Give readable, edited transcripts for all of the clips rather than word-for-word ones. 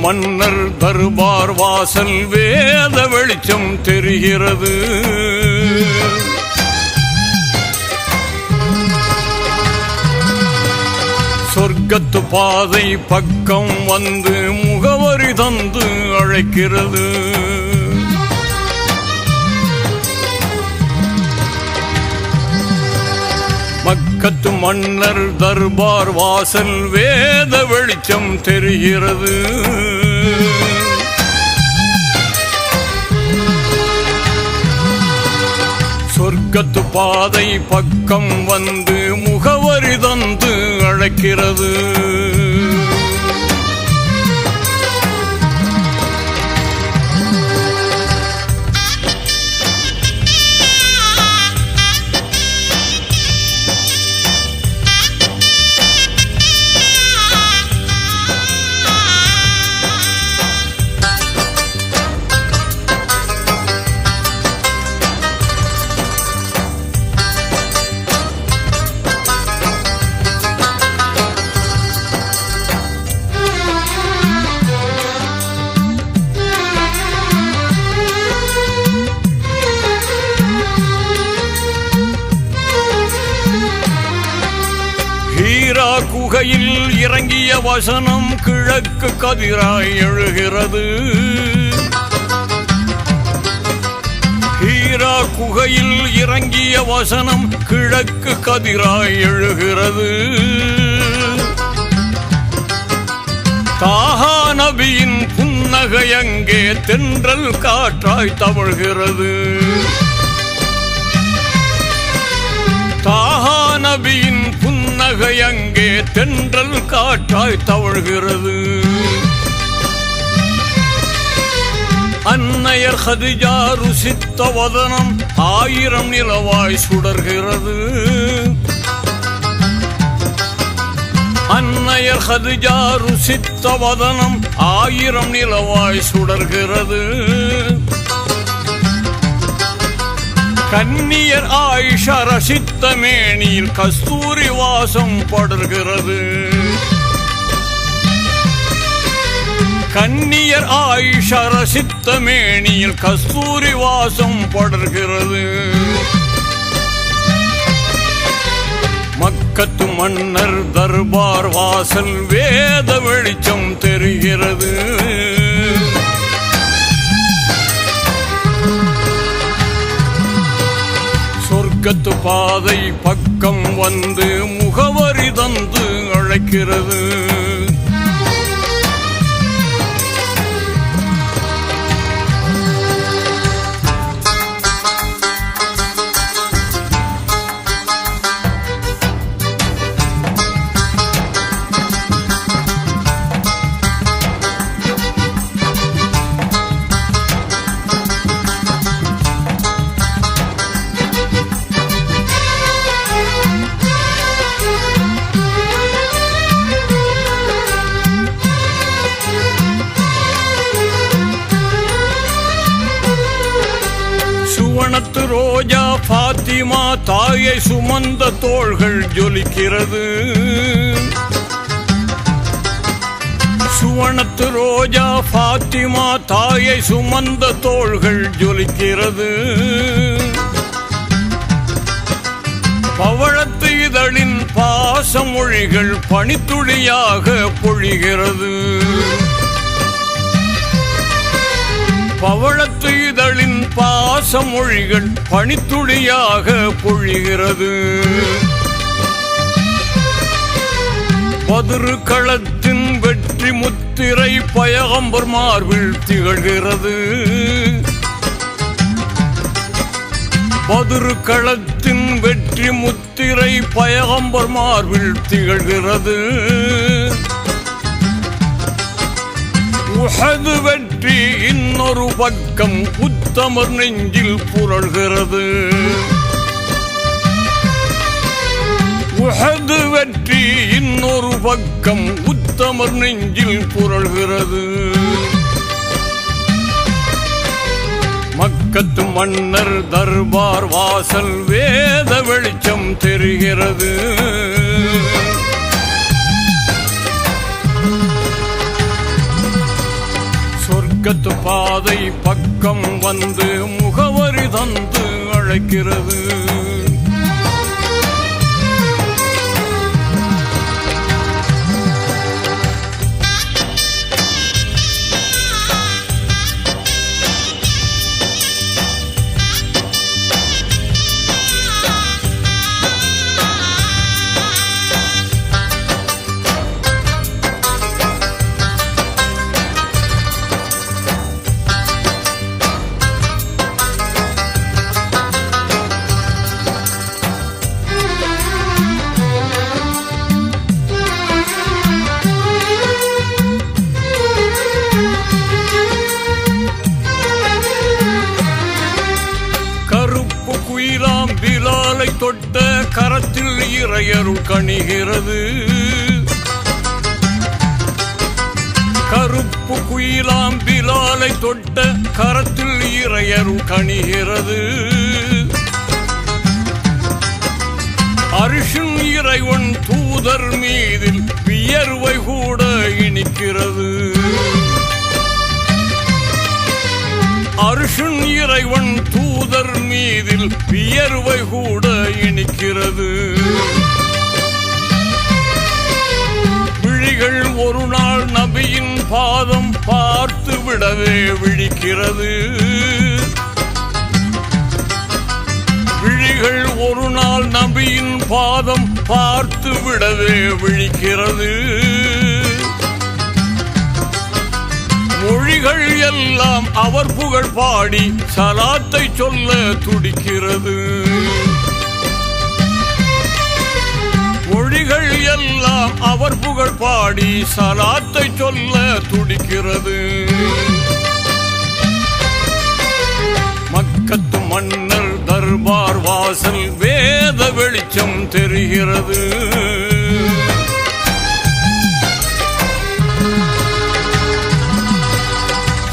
மன்னர் தர்பார் வாசல் வேத வெளிச்சம் தெரிகிறது. சொர்க்கத்து பாதை பக்கம் வந்து முகவரி தந்து அழைக்கிறது. மக்கத்து மன்னர் தர்பார் வாசல் வேத வெளிச்சம் தெரிகிறது. சொர்க்கத்து பாதை பக்கம் வந்து முகவரி தந்து அழைக்கிறது. ஹீரா குகையில் இறங்கிய வசனம் கிழக்கு கதிராய் எழுகிறது. ஹீரா குகையில் இறங்கிய வசனம் கிழக்கு கதிராய் எழுகிறது. தாஹா நபியின் புன்னகை அங்கே தென்றல் காற்றாய் தவழ்கிறது. தாஹா நபியின் புன்னகை அங்கே தென்றல் காற்றாய் தவழ்கிறது. அன்னையர் ஹதிஜா ருசித்த வதனம் 1000 நிலவாய் சுடர்கிறது. அன்னையர் ஹதிஜா ருசித்த வதனம் 1000 நிலவாய் சுடர்கிறது. கன்னியர் ஆயிஷா ரசித்த மேனியில் கஸ்தூரி வாசம் படர்கிறது. கன்னியர் ஆயிஷா ரசித்த மேனியில் கஸ்தூரி வாசம் படர்கிறது. மக்கத்து மன்னர் தர்பார் வாசல் வேத வெளிச்சம் தெரிகிறது. சொர்க்கத்து பாதை பக்கம் வந்து முகவரி தந்து அழைக்கிறது. சுவனத்து ரோஜா ஃபாத்திமா தாயை சுமந்த தோள்கள் ஜொலிக்கிறது. சுவனத்து ரோஜா ஃபாத்திமா தாயை சுமந்த தோள்கள் ஜொலிக்கிறது. பவழத்து இதழின் பாசமொழிகள் பனித்துளியாக பொழிகிறது. பவழத்து இதழின் பாசமொழிகள் பனித்துளியாக பொழிகிறது. பதிரு களத்தின் வெற்றி முத்திரை பயகம்பர் மார்பில் திகழ்கிறது. பதிரு களத்தின் வெற்றி முத்திரை பயகம்பர் மார்பில் திகழ்கிறது. உஹது வெற்றி இன்னொரு பக்கம் உத்தமர் நெஞ்சில் புரள்கிறது. உஹது வெற்றி இன்னொரு பக்கம் உத்தமர் நெஞ்சில் புரள்கிறது. மக்கத்து மன்னர் தர்பார் வாசல் வேத வெளிச்சம் தெரிகிறது. சொர்க்கத்து பாதை பக்கம் வந்து முகவரி தந்து அழைக்கிறது. பிலாலை தொட்ட கரத்தில் இறையருள் கணிகிறது. கருப்பு குயிலாம் பிலாலை தொட்ட கரத்தில் இறையருள் கணிகிறது. அரிசின் இறைவன் தூதர் மீதில் வியர்வை கூட இனிக்கிறது. அரிசின் இறைவன் தூதர் மீதில் வியர்வை கூட இனிக்கிறது. விழிகள் ஒரு நாள் நபியின் பாதம் பார்த்து விடவே விழிக்கிறது. விழிகள் ஒரு நாள் நபியின் பாதம் பார்த்து விடவே விழிக்கிறது. மொழிகள் எல்லாம் அவர் புகழ் பாடி சலாத்தை சொல்ல துடிக்கிறது. மொழிகள் எல்லாம் அவர் புகழ் பாடி சலாத்தை சொல்ல துடிக்கிறது. மக்கத்து மன்னர் தர்பார் வாசல் வேத வெளிச்சம் தெரிகிறது.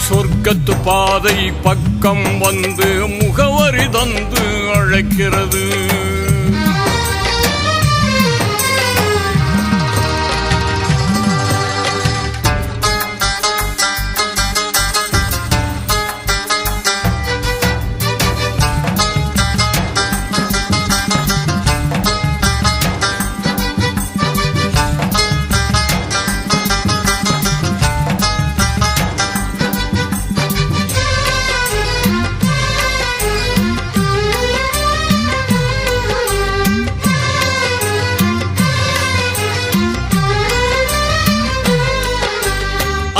சொர்க்கத்து பாதை பக்கம் வந்து முகவரி தந்து அழைக்கிறது.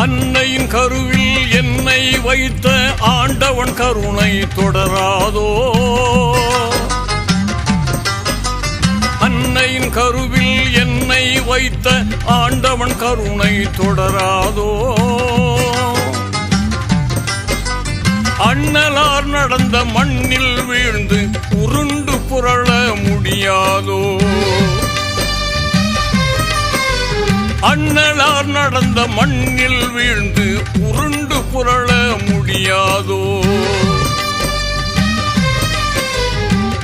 அன்னையின் கருவில் என்னை வைத்த ஆண்டவன் கருணை தொடராதோ. அன்னையின் கருவில் என்னை வைத்த ஆண்டவன் கருணை தொடராதோ. அண்ணலார் நடந்த மண்ணில் வீழ்ந்து உருண்டு புரள முடியாதோ. அண்ணலார் நடந்த மண்ணில் வீழ்ந்து உருண்டு புரள முடியாதோ.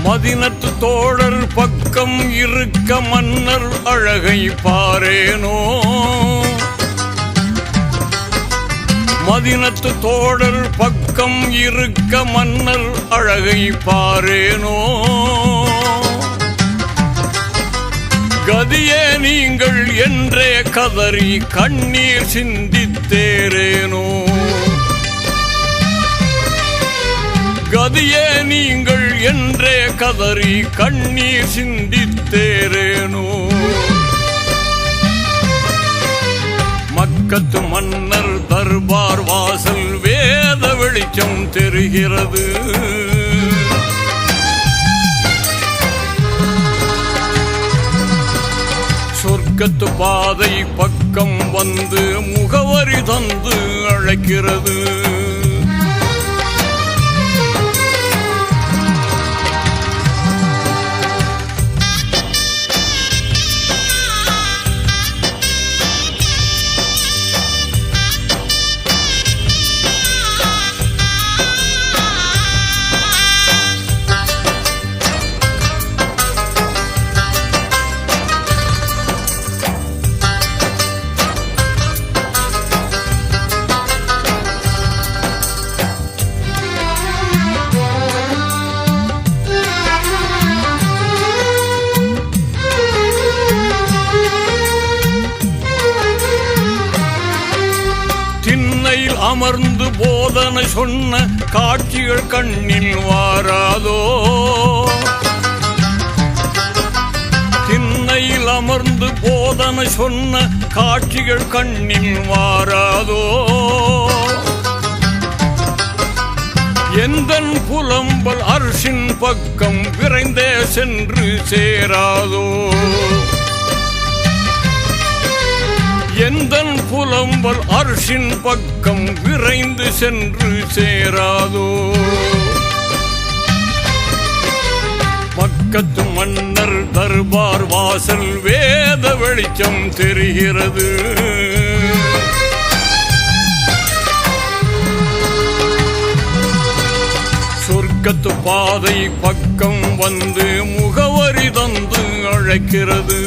மதினத்து தோழர் பக்கம் இருக்க மன்னர் அழகை பாரேனோ. மதினத்து தோழர் பக்கம் இருக்க மன்னர் அழகை பாரேனோ. கதியே நீங்கள் என்றே கதறி கண்ணீர் சிந்தித்தேரேனோ. கதியே நீங்கள் என்றே கதறி கண்ணீர் சிந்தித்தேரேனோ. மக்கத்து மன்னர் தர்பார் வாசல் வேத வெளிச்சம் தெரிகிறது. சொர்க்கத்து பாதை பக்கம் வந்து முகவரி தந்து அழைக்கிறது. அமர்ந்து போதனை சொன்ன காட்சிகள் கண்ணில் வாராதோ திண்ணையில் அமர்ந்து போதனை சொன்ன காட்சிகள் கண்ணில் வாராதோ எந்தன் புலம்பல் அர்ஷின் பக்கம் விரைந்தே சென்று சேராதோ எந்தன் புலம்பல் அர்ஷின் பக்கம் விரைந்து சென்று சேராதோ மக்கத்து மன்னர் தர்பார் வாசல் வேத வெளிச்சம் தெரிகிறது சொர்க்கத்து பாதை பக்கம் வந்து முகவரி தந்து அழைக்கிறது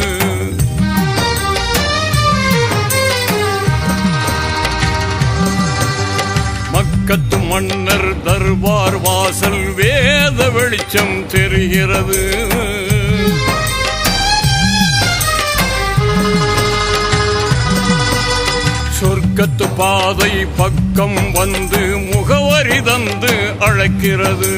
மக்கத்து மன்னர் தர்பார் வாசல் வேத வெளிச்சம் தெரிகிறது சொர்க்கத்து பாதை பக்கம் வந்து முகவரி தந்து அழைக்கிறது